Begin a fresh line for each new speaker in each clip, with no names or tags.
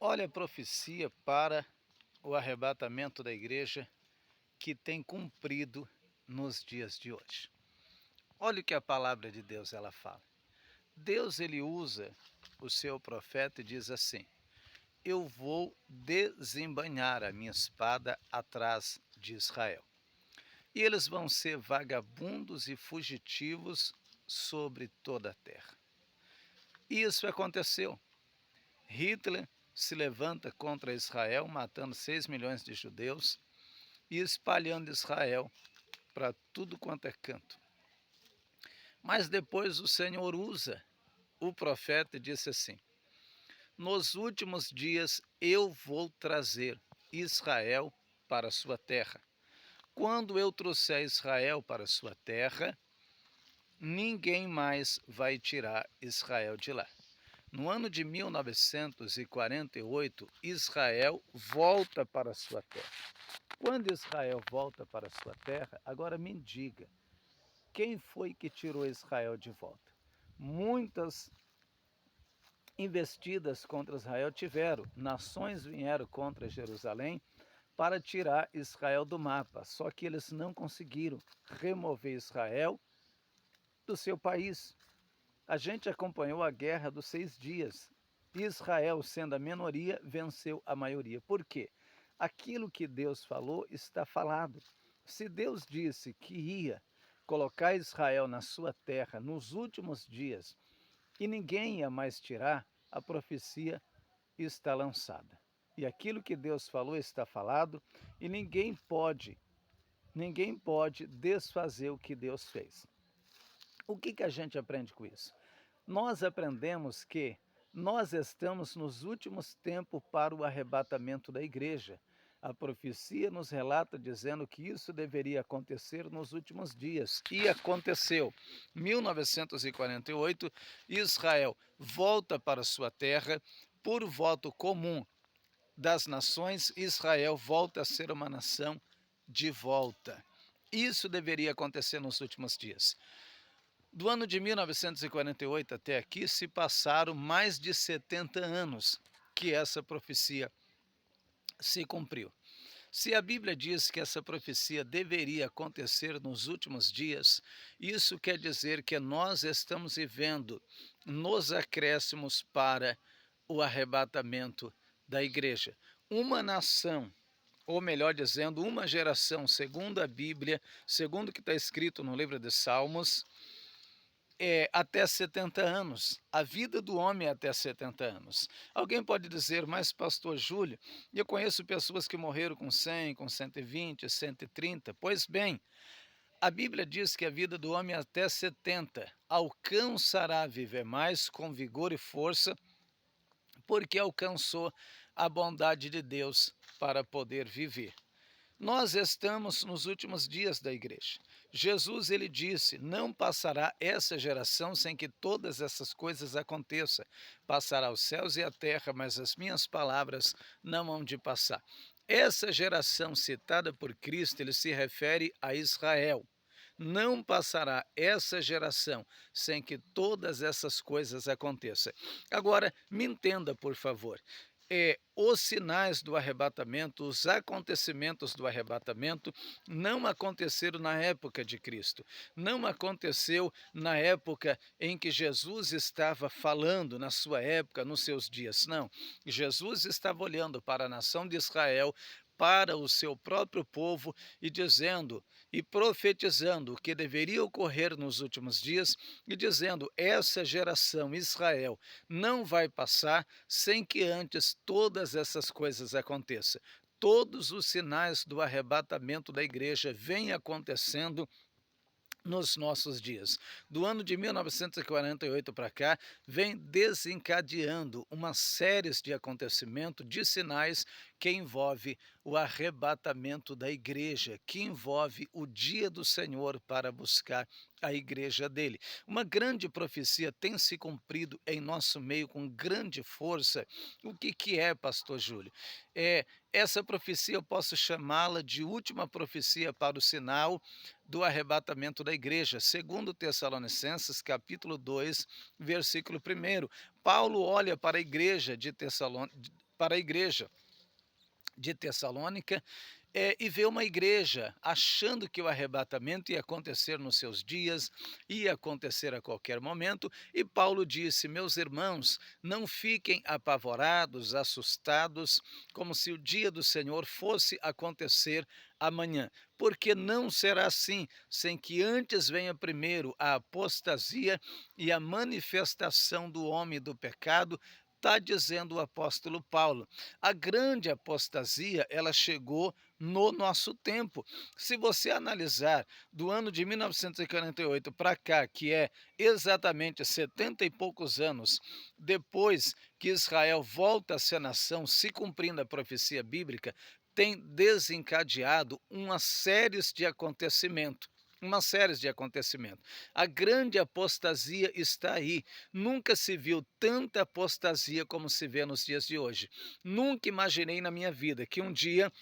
Olha a profecia para o arrebatamento da igreja que tem cumprido nos dias de hoje. Olha o que a palavra de Deus ela fala. Deus ele usa o seu profeta e diz assim: eu vou desembainhar a minha espada atrás de Israel. E eles vão ser vagabundos e fugitivos sobre toda a terra. E isso aconteceu. Hitler se levanta contra Israel, matando 6 milhões de judeus e espalhando Israel para tudo quanto é canto. Mas depois o Senhor usa o profeta e disse assim: nos últimos dias eu vou trazer Israel para a sua terra. Quando eu trouxer Israel para a sua terra, ninguém mais vai tirar Israel de lá. No ano de 1948, Israel volta para a sua terra. Quando Israel volta para a sua terra, agora me diga, quem foi que tirou Israel de volta? Muitas investidas contra Israel tiveram, nações vieram contra Jerusalém para tirar Israel do mapa, só que eles não conseguiram remover Israel do seu país. A gente acompanhou a guerra dos 6 dias. Israel, sendo a minoria, venceu a maioria. Por quê? Aquilo que Deus falou está falado. Se Deus disse que ia colocar Israel na sua terra nos últimos dias e ninguém ia mais tirar, a profecia está lançada. E aquilo que Deus falou está falado e ninguém pode desfazer o que Deus fez. O que a gente aprende com isso? Nós aprendemos que nós estamos nos últimos tempos para o arrebatamento da igreja. A profecia nos relata dizendo que isso deveria acontecer nos últimos dias. E aconteceu. 1948, Israel volta para sua terra por voto comum das nações. Israel volta a ser uma nação de volta. Isso deveria acontecer nos últimos dias. Do ano de 1948 até aqui se passaram mais de 70 anos que essa profecia se cumpriu. Se a Bíblia diz que essa profecia deveria acontecer nos últimos dias, isso quer dizer que nós estamos vivendo nos acréscimos para o arrebatamento da igreja. Uma nação, ou melhor dizendo, uma geração, segundo a Bíblia, segundo o que está escrito no livro de Salmos, até 70 anos. A vida do homem é até 70 anos. Alguém pode dizer, mas pastor Júlio, eu conheço pessoas que morreram com 100, com 120, 130. Pois bem, a Bíblia diz que a vida do homem é até 70. Alcançará viver mais com vigor e força, porque alcançou a bondade de Deus para poder viver. Nós estamos nos últimos dias da igreja. Jesus ele disse: não passará essa geração sem que todas essas coisas aconteçam. Passará os céus e a terra, mas as minhas palavras não hão de passar. Essa geração citada por Cristo, ele se refere a Israel. Não passará essa geração sem que todas essas coisas aconteçam. Agora, me entenda, por favor. Os sinais do arrebatamento, os acontecimentos do arrebatamento não aconteceram na época de Cristo, não aconteceu na época em que Jesus estava falando, na sua época, nos seus dias, não. Jesus estava olhando para a nação de Israel, para o seu próprio povo e dizendo e profetizando o que deveria ocorrer nos últimos dias e dizendo: essa geração Israel não vai passar sem que antes todas essas coisas aconteçam. Todos os sinais do arrebatamento da igreja vêm acontecendo nos nossos dias. Do ano de 1948 para cá, vem desencadeando uma série de acontecimentos, de sinais que envolve o arrebatamento da igreja, que envolve o dia do Senhor para buscar a igreja dele. Uma grande profecia tem se cumprido em nosso meio com grande força. O que é, pastor Júlio? Essa profecia eu posso chamá-la de última profecia para o sinal do arrebatamento da igreja, segundo Tessalonicenses, capítulo 2, versículo 1. Paulo olha para a igreja de para a igreja de Tessalônica, e ver uma igreja achando que o arrebatamento ia acontecer nos seus dias, ia acontecer a qualquer momento, e Paulo disse: meus irmãos, não fiquem apavorados, assustados, como se o dia do Senhor fosse acontecer amanhã, porque não será assim, sem que antes venha primeiro a apostasia e a manifestação do homem do pecado. Está dizendo o apóstolo Paulo. A grande apostasia, ela chegou no nosso tempo. Se você analisar do ano de 1948 para cá, que é exatamente 70 e poucos anos depois que Israel volta a ser nação, se cumprindo a profecia bíblica, tem desencadeado uma série de acontecimentos. A grande apostasia está aí. Nunca se viu tanta apostasia como se vê nos dias de hoje. Nunca imaginei na minha vida que um dia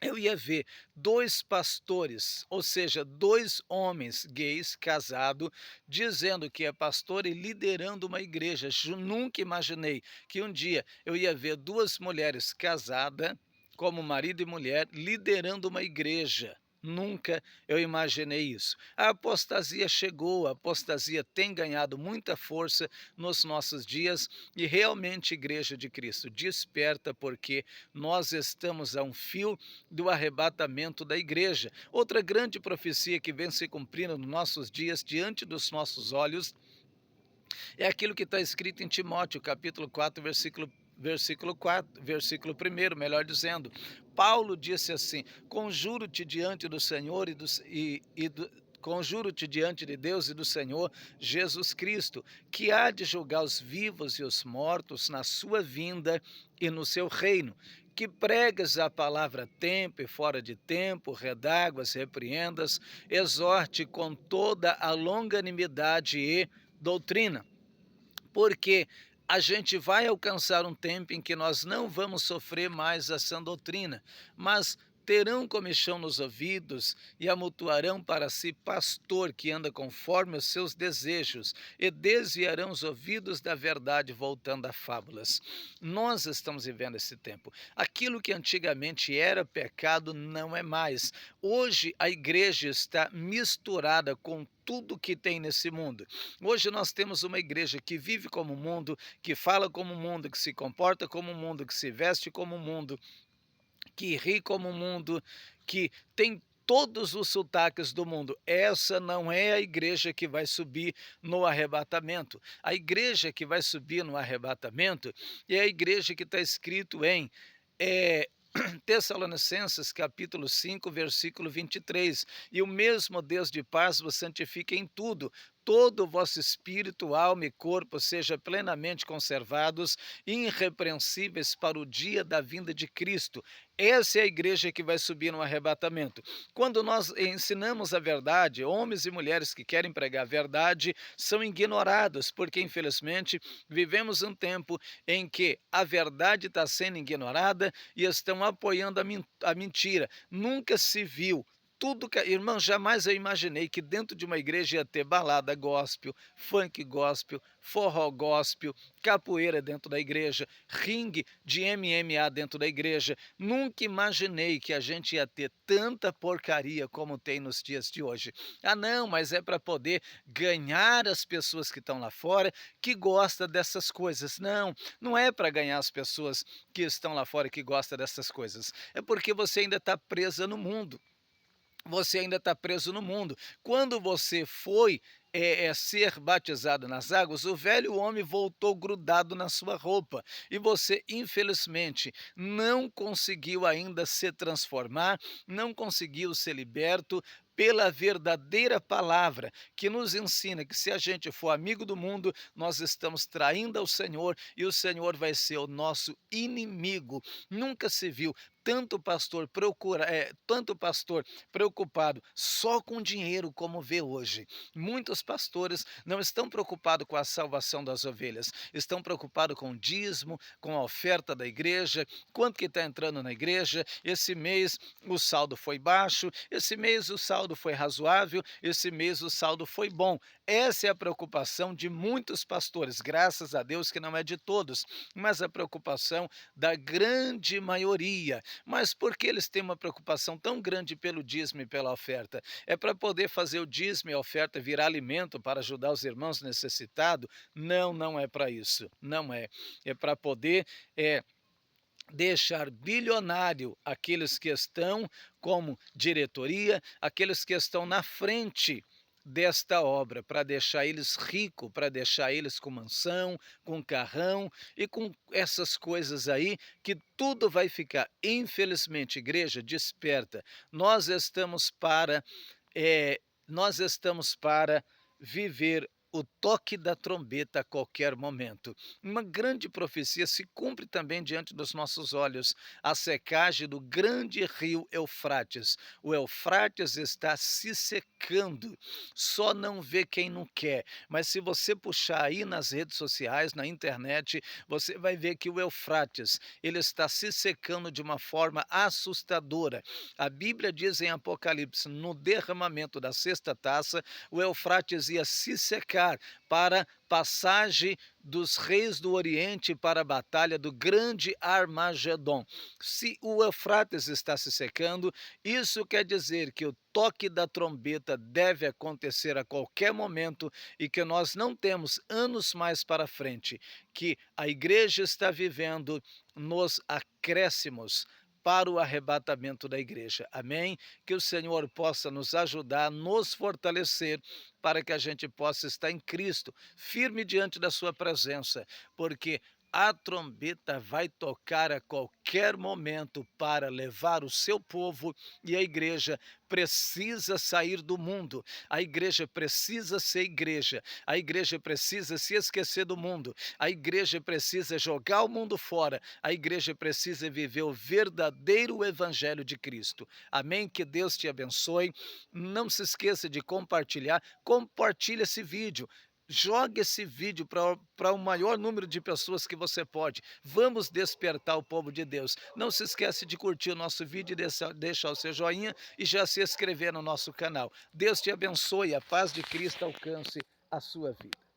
eu ia ver dois pastores, ou seja, dois homens gays casados, dizendo que é pastor e liderando uma igreja. Nunca imaginei que um dia eu ia ver duas mulheres casadas, como marido e mulher, liderando uma igreja. Nunca eu imaginei isso. A apostasia chegou, a apostasia tem ganhado muita força nos nossos dias e realmente, Igreja de Cristo, desperta, porque nós estamos a um fio do arrebatamento da igreja. Outra grande profecia que vem se cumprindo nos nossos dias, diante dos nossos olhos, é aquilo que está escrito em Timóteo, capítulo 4, versículo 1, melhor dizendo. Paulo disse assim: conjuro-te diante do Senhor conjuro-te diante de Deus e do Senhor Jesus Cristo, que há de julgar os vivos e os mortos na sua vinda e no seu reino, que pregas a palavra a tempo e fora de tempo, redáguas, repreendas, exorte com toda a longanimidade e doutrina, porque a gente vai alcançar um tempo em que nós não vamos sofrer mais a sã doutrina, mas terão comichão nos ouvidos e amontoarão para si pastor que anda conforme os seus desejos, e desviarão os ouvidos da verdade, voltando a fábulas. Nós estamos vivendo esse tempo. Aquilo que antigamente era pecado não é mais. Hoje a igreja está misturada com tudo que tem nesse mundo. Hoje nós temos uma igreja que vive como o mundo, que fala como o mundo, que se comporta como o mundo, que se veste como o mundo, que ri como o mundo, que tem todos os sotaques do mundo. Essa não é a igreja que vai subir no arrebatamento. A igreja que vai subir no arrebatamento é a igreja que está escrito em Tessalonicenses capítulo 5, versículo 23, e o mesmo Deus de paz vos santifique em tudo, todo o vosso espírito, alma e corpo seja plenamente conservados, irrepreensíveis para o dia da vinda de Cristo. Essa é a igreja que vai subir no arrebatamento. Quando nós ensinamos a verdade, homens e mulheres que querem pregar a verdade são ignorados, porque infelizmente vivemos um tempo em que a verdade está sendo ignorada e estão apoiando a mentira. Nunca se viu tudo que... Irmão, jamais eu imaginei que dentro de uma igreja ia ter balada gospel, funk gospel, forró gospel, capoeira dentro da igreja, ringue de MMA dentro da igreja. Nunca imaginei que a gente ia ter tanta porcaria como tem nos dias de hoje. Ah não, mas é para poder ganhar as pessoas que estão lá fora, que gostam dessas coisas. Não, não é para ganhar as pessoas que estão lá fora que gostam dessas coisas. É porque você ainda está presa no mundo. Você ainda está preso no mundo. Quando você foi ser batizado nas águas, o velho homem voltou grudado na sua roupa e você, infelizmente, não conseguiu ainda se transformar, não conseguiu ser liberto pela verdadeira palavra que nos ensina que se a gente for amigo do mundo, nós estamos traindo ao Senhor e o Senhor vai ser o nosso inimigo. Nunca se viu tanto pastor preocupado só com dinheiro como vê hoje. Muitos pastores não estão preocupados com a salvação das ovelhas, estão preocupados com o dízimo, com a oferta da igreja, quanto que está entrando na igreja, esse mês o saldo foi baixo, esse mês o saldo foi razoável, esse mês o saldo foi bom. Essa é a preocupação de muitos pastores, graças a Deus que não é de todos, mas a preocupação da grande maioria. Mas por que eles têm uma preocupação tão grande pelo dízimo e pela oferta? É para poder fazer o dízimo e a oferta virar alimento para ajudar os irmãos necessitados? Não, não é para isso, não é. É para poder deixar bilionário aqueles que estão como diretoria, aqueles que estão na frente desta obra, para deixar eles ricos, para deixar eles com mansão, com carrão e com essas coisas aí, que tudo vai ficar. Infelizmente, igreja, desperta. Nós estamos para, nós estamos para viver o toque da trombeta a qualquer momento. Uma grande profecia se cumpre também diante dos nossos olhos, a secagem do grande rio Eufrates. O Eufrates está se secando, só não vê quem não quer. Mas se você puxar aí nas redes sociais, na internet, você vai ver que o Eufrates, ele está se secando de uma forma assustadora. A Bíblia diz em Apocalipse, no derramamento da sexta taça, o Eufrates ia se secar para passagem dos reis do Oriente para a batalha do grande Armagedon. Se o Eufrates está se secando, isso quer dizer que o toque da trombeta deve acontecer a qualquer momento e que nós não temos anos mais para frente, que a igreja está vivendo nos acréscimos para o arrebatamento da igreja. Amém? Que o Senhor possa nos ajudar, nos fortalecer, para que a gente possa estar em Cristo, firme diante da sua presença, porque a trombeta vai tocar a qualquer momento para levar o seu povo, e a igreja precisa sair do mundo, a igreja precisa ser igreja, a igreja precisa se esquecer do mundo, a igreja precisa jogar o mundo fora, a igreja precisa viver o verdadeiro evangelho de Cristo. Amém? Que Deus te abençoe. Não se esqueça de compartilhar, compartilhe esse vídeo. Jogue esse vídeo para o maior número de pessoas que você pode. Vamos despertar o povo de Deus. Não se esqueça de curtir o nosso vídeo, deixar o seu joinha e já se inscrever no nosso canal. Deus te abençoe, a paz de Cristo alcance a sua vida.